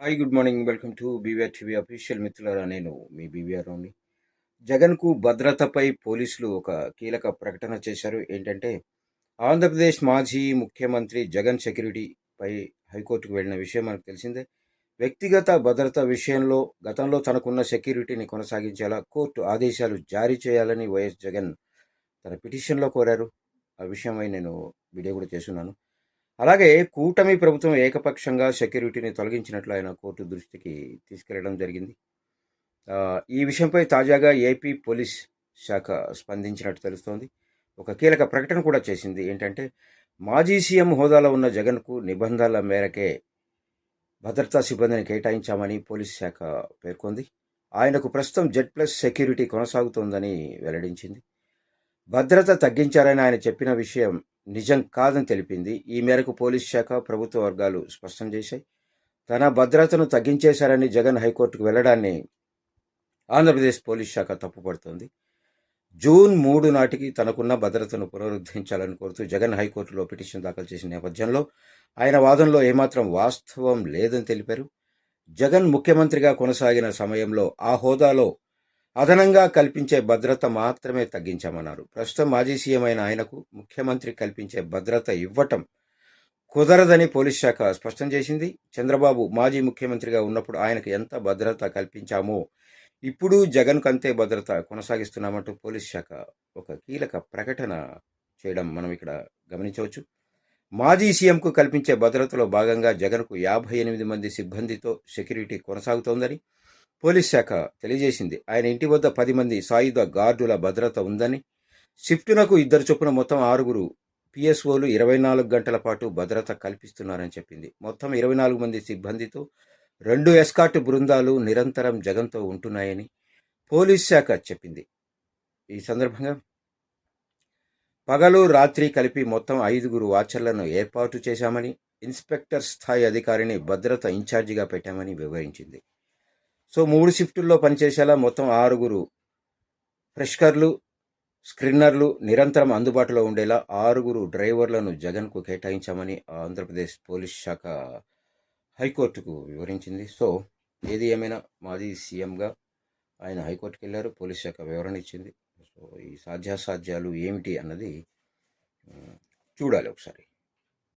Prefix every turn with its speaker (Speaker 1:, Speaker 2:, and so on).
Speaker 1: Hi good morning. Welcome to BVR TV official. మిత్రులారా, నేను మీ BVR only. జగన్కు భద్రతపై పోలీసులు ఒక కీలక ప్రకటన చేశారు. ఏంటంటే, ఆంధ్రప్రదేశ్ మాజీ ముఖ్యమంత్రి జగన్ సెక్యూరిటీపై హైకోర్టుకు వెళ్ళిన విషయం మనకు తెలిసిందే. వ్యక్తిగత భద్రత విషయంలో గతంలో తనకున్న సెక్యూరిటీని కొనసాగించేలా కోర్టు ఆదేశాలు జారీ చేయాలని వైఎస్ జగన్ తన పిటిషన్లో కోరారు. ఆ విషయమై నేను వీడియో కూడా చేస్తున్నాను. అలాగే కూటమి ప్రభుత్వం ఏకపక్షంగా సెక్యూరిటీని తొలగించినట్లు ఆయన కోర్టు దృష్టికి తీసుకెళ్లడం జరిగింది. ఈ విషయంపై తాజాగా ఏపీ పోలీస్ శాఖ స్పందించినట్టు తెలుస్తోంది. ఒక కీలక ప్రకటన కూడా చేసింది. ఏంటంటే, మాజీ సీఎం హోదాలో ఉన్న జగన్కు నిబంధనల మేరకే భద్రతా సిబ్బందిని కేటాయించామని పోలీస్ శాఖ పేర్కొంది. ఆయనకు ప్రస్తుతం Z+ సెక్యూరిటీ కొనసాగుతోందని వెల్లడించింది. భద్రత తగ్గించారని ఆయన చెప్పిన విషయం నిజం కాదని తెలిపింది. ఈ మేరకు పోలీస్ శాఖ, ప్రభుత్వ వర్గాలు స్పష్టం చేశాయి. తన భద్రతను తగ్గించేశారని జగన్ హైకోర్టుకు వెళ్లడాన్ని ఆంధ్రప్రదేశ్ పోలీస్ శాఖ తప్పుపడుతోంది. జూన్ 3 నాటికి తనకున్న భద్రతను పునరుద్ధరించాలని కోరుతూ జగన్ హైకోర్టులో పిటిషన్ దాఖలు చేసిన నేపథ్యంలో ఆయన వాదనలో ఏమాత్రం వాస్తవం లేదని తెలిపారు. జగన్ ముఖ్యమంత్రిగా కొనసాగిన సమయంలో ఆ హోదాలో అదనంగా కల్పించే భద్రత మాత్రమే తగ్గించామన్నారు. ప్రస్తుతం మాజీ సీఎం అయిన ఆయనకు ముఖ్యమంత్రి కల్పించే భద్రత ఇవ్వటం కుదరదని పోలీస్ శాఖ స్పష్టం చేసింది. చంద్రబాబు మాజీ ముఖ్యమంత్రిగా ఉన్నప్పుడు ఆయనకు ఎంత భద్రత కల్పించామో ఇప్పుడు జగన్కు అంతే భద్రత కొనసాగిస్తున్నామంటూ పోలీస్ శాఖ ఒక కీలక ప్రకటన చేయడం మనం ఇక్కడ గమనించవచ్చు. మాజీ సీఎంకు కల్పించే భద్రతలో భాగంగా జగన్కు 58 మంది సిబ్బందితో సెక్యూరిటీ కొనసాగుతోందని పోలీస్ శాఖ తెలియజేసింది. ఆయన ఇంటి వద్ద 10 మంది సాయుధ గార్డుల భద్రత ఉందని, షిఫ్టునకు 2 చొప్పున మొత్తం 6 PSOలు 24 గంటల పాటు భద్రత కల్పిస్తున్నారని చెప్పింది. మొత్తం 24 మంది సిబ్బందితో 2 ఎస్కార్ట్ బృందాలు నిరంతరం జగన్తో ఉంటున్నాయని పోలీస్ శాఖ చెప్పింది. ఈ సందర్భంగా పగలు రాత్రి కలిపి మొత్తం 5 వాచర్లను ఏర్పాటు చేశామని, ఇన్స్పెక్టర్ స్థాయి అధికారిని భద్రత ఇన్ఛార్జిగా పెట్టామని వివరించింది. సో 3 షిఫ్టుల్లో పనిచేసేలా మొత్తం 6 ఫ్రెష్కర్లు, స్క్రీనర్లు నిరంతరం అందుబాటులో ఉండేలా 6 డ్రైవర్లను జగన్కు కేటాయించామని ఆంధ్రప్రదేశ్ పోలీస్ శాఖ హైకోర్టుకు వివరించింది. సో ఏది ఏమైనా మాజీ సీఎంగా ఆయన హైకోర్టుకు వెళ్ళారు. పోలీస్ శాఖ వివరణ ఇచ్చింది. సో ఈ సాధ్యాసాధ్యాలు ఏమిటి అన్నది చూడాలి ఒకసారి.